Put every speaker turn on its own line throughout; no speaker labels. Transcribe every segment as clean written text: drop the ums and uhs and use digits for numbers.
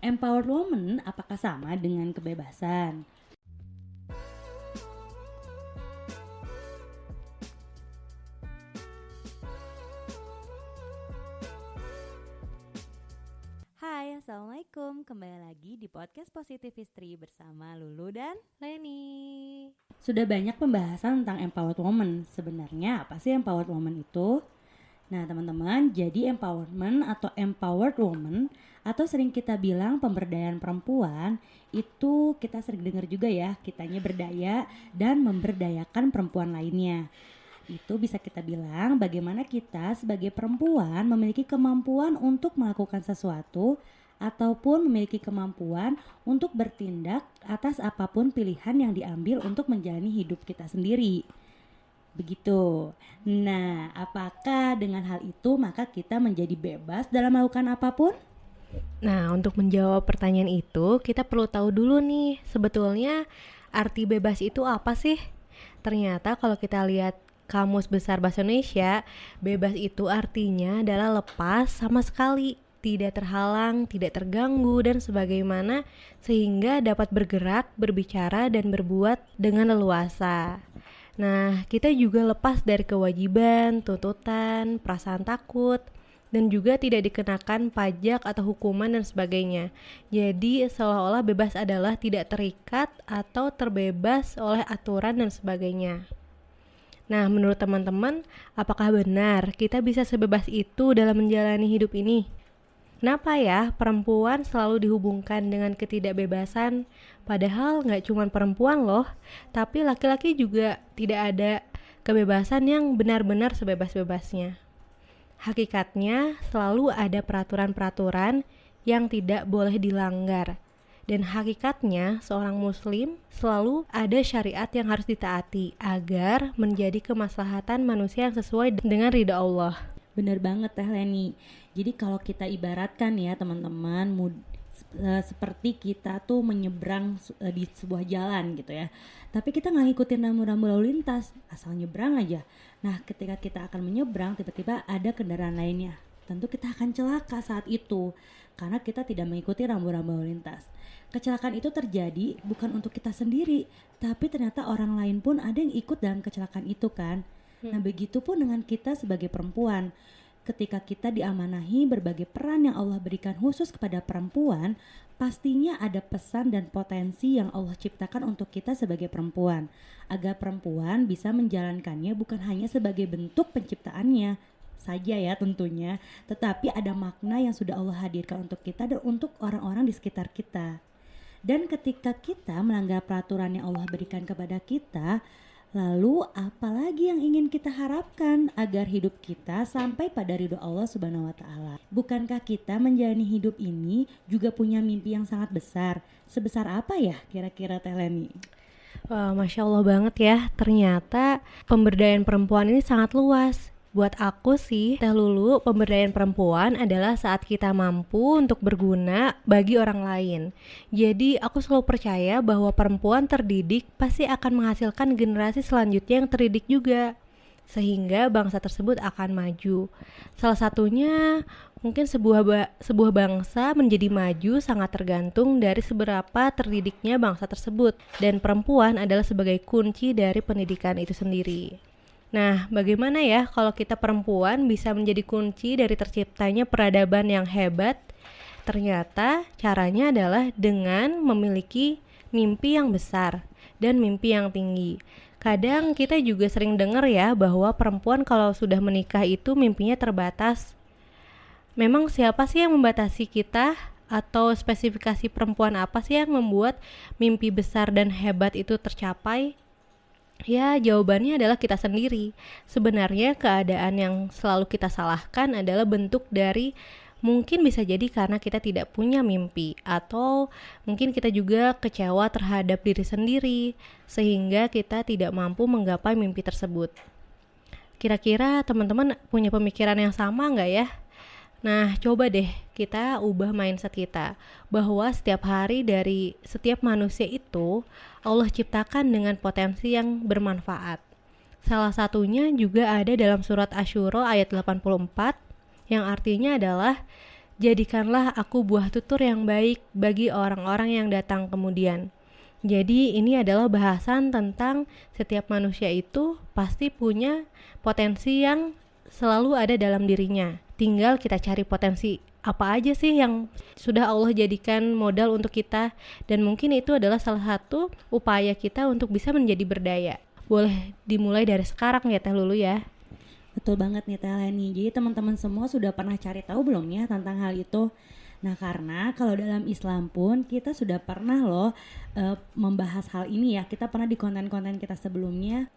Empowered woman apakah sama dengan kebebasan? Hai, Assalamualaikum. Kembali lagi di podcast Positive History bersama Lulu dan
Leni.
sudah banyak pembahasan tentang empowered woman. Sebenarnya apa sih empowered woman itu? Nah teman-teman, jadi empowerment atau empowered woman atau sering kita bilang pemberdayaan perempuan itu kita sering dengar juga ya, kitanya berdaya dan memberdayakan perempuan lainnya. Itu bisa kita bilang bagaimana kita sebagai perempuan memiliki kemampuan untuk melakukan sesuatu ataupun memiliki kemampuan untuk bertindak atas apapun pilihan yang diambil untuk menjalani hidup kita sendiri. Begitu. Nah, apakah dengan hal itu maka kita menjadi bebas dalam melakukan apapun?
Nah, untuk menjawab pertanyaan itu, kita perlu tahu dulu nih, sebetulnya arti bebas itu apa sih? Ternyata kalau kita lihat Kamus Besar Bahasa Indonesia, bebas itu artinya adalah lepas sama sekali, tidak terhalang, tidak terganggu, dan sebagaimana sehingga dapat bergerak, berbicara, dan berbuat dengan leluasa. Nah, kita juga lepas dari kewajiban, tuntutan, perasaan takut, dan juga tidak dikenakan pajak atau hukuman dan sebagainya. Jadi seolah-olah bebas adalah tidak terikat atau terbebas oleh aturan dan sebagainya. Nah, menurut teman-teman, apakah benar kita bisa sebebas itu dalam menjalani hidup ini? Kenapa ya perempuan selalu dihubungkan dengan ketidakbebasan? Padahal nggak cuma perempuan loh, tapi laki-laki juga tidak ada kebebasan yang benar-benar sebebas-bebasnya. Hakikatnya selalu ada peraturan-peraturan yang tidak boleh dilanggar. Dan hakikatnya seorang muslim selalu ada syariat yang harus ditaati agar menjadi kemaslahatan manusia yang sesuai dengan ridha Allah.
Bener banget Teh Leni. Jadi kalau kita ibaratkan ya teman-teman, seperti kita tuh menyeberang di sebuah jalan gitu ya. Tapi kita nggak ngikutin rambu-rambu lalu lintas, asal nyebrang aja. Nah ketika kita akan menyeberang, tiba-tiba ada kendaraan lainnya. Tentu kita akan celaka saat itu karena kita tidak mengikuti rambu-rambu lalu lintas. Kecelakaan itu terjadi bukan untuk kita sendiri, tapi ternyata orang lain pun ada yang ikut dalam kecelakaan itu kan. Nah begitu pun dengan kita sebagai perempuan. Ketika kita diamanahi berbagai peran yang Allah berikan khusus kepada perempuan, pastinya ada pesan dan potensi yang Allah ciptakan untuk kita sebagai perempuan, agar perempuan bisa menjalankannya bukan hanya sebagai bentuk penciptaannya saja ya tentunya, tetapi ada makna yang sudah Allah hadirkan untuk kita dan untuk orang-orang di sekitar kita. Dan ketika kita melanggar peraturan yang Allah berikan kepada kita, lalu apalagi yang ingin kita harapkan agar hidup kita sampai pada ridho Allah Subhanahu wa taala? Bukankah kita menjalani hidup ini juga punya mimpi yang sangat besar? Sebesar apa ya kira-kira Teh Leni?
Wah, Masya Allah banget ya, ternyata pemberdayaan perempuan ini sangat luas. Buat aku sih, Teh Lulu, pemberdayaan perempuan adalah saat kita mampu untuk berguna bagi orang lain. Jadi aku selalu percaya bahwa perempuan terdidik pasti akan menghasilkan generasi selanjutnya yang terdidik juga, sehingga bangsa tersebut akan maju. Salah satunya mungkin sebuah bangsa menjadi maju sangat tergantung dari seberapa terdidiknya bangsa tersebut, dan perempuan adalah sebagai kunci dari pendidikan itu sendiri. Nah, bagaimana ya kalau kita perempuan bisa menjadi kunci dari terciptanya peradaban yang hebat? Ternyata caranya adalah dengan memiliki mimpi yang besar dan mimpi yang tinggi. Kadang kita juga sering dengar ya bahwa perempuan kalau sudah menikah itu mimpinya terbatas. Memang siapa sih yang membatasi kita? Atau spesifikasi perempuan apa sih yang membuat mimpi besar dan hebat itu tercapai? Ya, jawabannya adalah kita sendiri. Sebenarnya keadaan yang selalu kita salahkan adalah bentuk dari mungkin bisa jadi karena kita tidak punya mimpi, atau mungkin kita juga kecewa terhadap diri sendiri sehingga kita tidak mampu menggapai mimpi tersebut. Kira-kira teman-teman punya pemikiran yang sama nggak ya? Nah, coba deh kita ubah mindset kita bahwa setiap hari dari setiap manusia itu Allah ciptakan dengan potensi yang bermanfaat. Salah satunya juga ada dalam surat Asy-Syura ayat 84 yang artinya adalah Jadikanlah aku buah tutur yang baik bagi orang-orang yang datang kemudian. Jadi ini adalah bahasan tentang setiap manusia itu pasti punya potensi yang selalu ada dalam dirinya. Tinggal kita cari potensi apa aja sih yang sudah Allah jadikan modal untuk kita, dan mungkin itu adalah salah satu upaya kita untuk bisa menjadi berdaya. Boleh dimulai dari sekarang ya Teh Lulu ya.
Betul banget nih Teh Leni. Jadi teman-teman semua sudah pernah cari tahu belum ya tentang hal itu? Nah, karena kalau dalam Islam pun kita sudah pernah loh membahas hal ini ya. Kita pernah di konten-konten kita sebelumnya,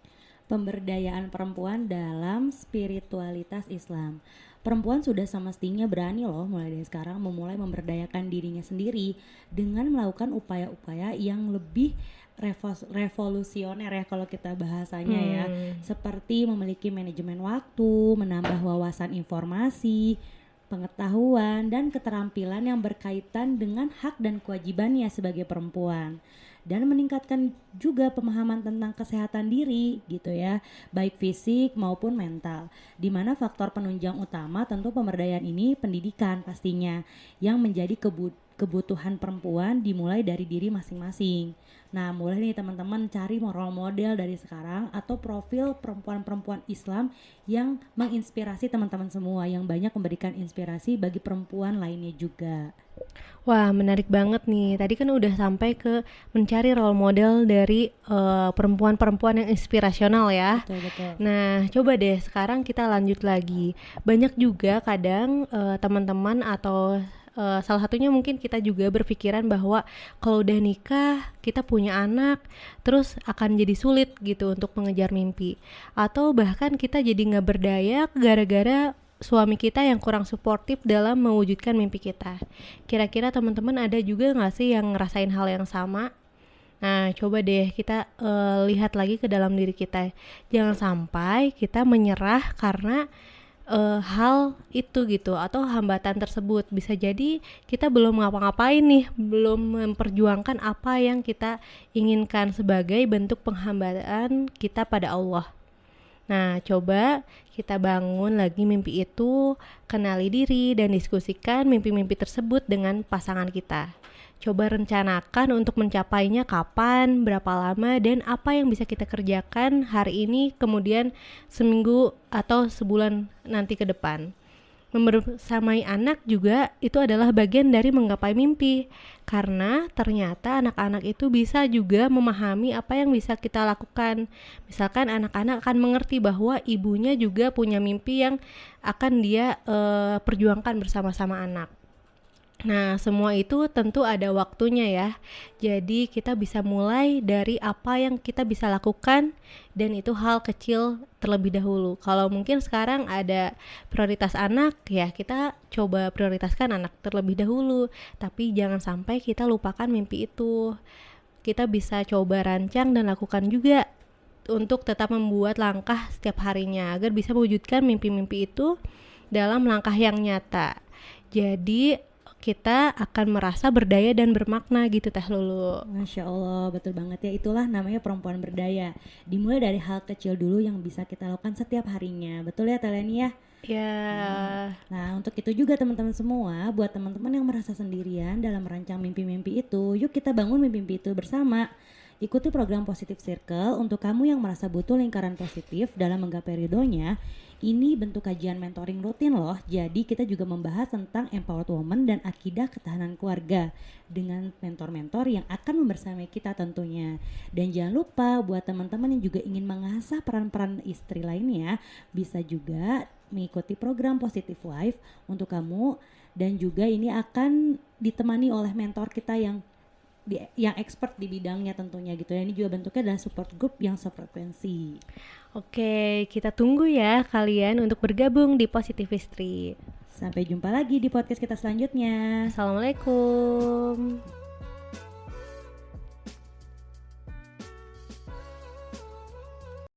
pemberdayaan perempuan dalam spiritualitas Islam. Perempuan sudah semestinya berani loh mulai dari sekarang memulai memberdayakan dirinya sendiri dengan melakukan upaya-upaya yang lebih revolusioner ya kalau kita bahasanya ya, seperti memiliki manajemen waktu, menambah wawasan informasi, pengetahuan dan keterampilan yang berkaitan dengan hak dan kewajibannya sebagai perempuan, dan meningkatkan juga pemahaman tentang kesehatan diri gitu ya, baik fisik maupun mental, di mana faktor penunjang utama tentu pemberdayaan ini pendidikan pastinya, yang menjadi kebutuhan perempuan dimulai dari diri masing-masing. Nah, mulai nih teman-teman cari role model dari sekarang atau profil perempuan-perempuan Islam yang menginspirasi teman-teman semua, yang banyak memberikan inspirasi bagi perempuan lainnya juga.
Wah, menarik banget nih. Tadi kan udah sampai ke mencari role model dari perempuan-perempuan yang inspirasional ya.
Betul.
Nah, coba deh sekarang kita lanjut lagi. Banyak juga kadang teman-teman atau salah satunya mungkin kita juga berpikiran bahwa kalau udah nikah, kita punya anak, terus akan jadi sulit gitu untuk mengejar mimpi. Atau bahkan kita jadi nggak berdaya gara-gara suami kita yang kurang suportif dalam mewujudkan mimpi kita. Kira-kira teman-teman ada juga nggak sih yang ngerasain hal yang sama? Nah, coba deh kita lihat lagi ke dalam diri kita. Jangan sampai kita menyerah karena hal itu gitu, atau hambatan tersebut. Bisa jadi kita belum ngapa-ngapain nih, belum memperjuangkan apa yang kita inginkan sebagai bentuk penghambaan kita pada Allah. Nah, coba kita bangun lagi mimpi itu, kenali diri dan diskusikan mimpi-mimpi tersebut dengan pasangan kita. Coba rencanakan untuk mencapainya kapan, berapa lama, dan apa yang bisa kita kerjakan hari ini, kemudian seminggu atau sebulan nanti ke depan. Membersamai anak juga itu adalah bagian dari menggapai mimpi, karena ternyata anak-anak itu bisa juga memahami apa yang bisa kita lakukan. Misalkan anak-anak akan mengerti bahwa ibunya juga punya mimpi yang akan dia perjuangkan bersama-sama anak. Nah, semua itu tentu ada waktunya ya. Jadi kita bisa mulai dari apa yang kita bisa lakukan, dan itu hal kecil terlebih dahulu. Kalau mungkin sekarang ada prioritas anak, ya kita coba prioritaskan anak terlebih dahulu. Tapi jangan sampai kita lupakan mimpi itu. Kita bisa coba rancang dan lakukan juga untuk tetap membuat langkah setiap harinya agar bisa mewujudkan mimpi-mimpi itu dalam langkah yang nyata. Jadi kita akan merasa berdaya dan bermakna gitu Teh Lulu.
Masya Allah, betul banget ya. Itulah namanya perempuan berdaya. Dimulai dari hal kecil dulu yang bisa kita lakukan setiap harinya. Betul ya Teh Leni ya?
Ya.
Nah, untuk itu juga teman-teman semua, buat teman-teman yang merasa sendirian dalam merancang mimpi-mimpi itu, yuk kita bangun mimpi-mimpi itu bersama. Ikuti program Positive Circle untuk kamu yang merasa butuh lingkaran positif dalam menggapai ridhonya. Ini bentuk kajian mentoring rutin loh. Jadi kita juga membahas tentang empowered woman dan akidah ketahanan keluarga dengan mentor-mentor yang akan membersamai kita tentunya. Dan jangan lupa buat teman-teman yang juga ingin mengasah peran-peran istri lainnya, bisa juga mengikuti program Positive Wife untuk kamu, dan juga ini akan ditemani oleh mentor kita yang expert di bidangnya tentunya gitu ya. Ini juga bentuknya adalah support group yang sefrekuensi.
Oke, kita tunggu ya kalian untuk bergabung di Positive Istri.
Sampai jumpa lagi di podcast kita selanjutnya.
Assalamualaikum.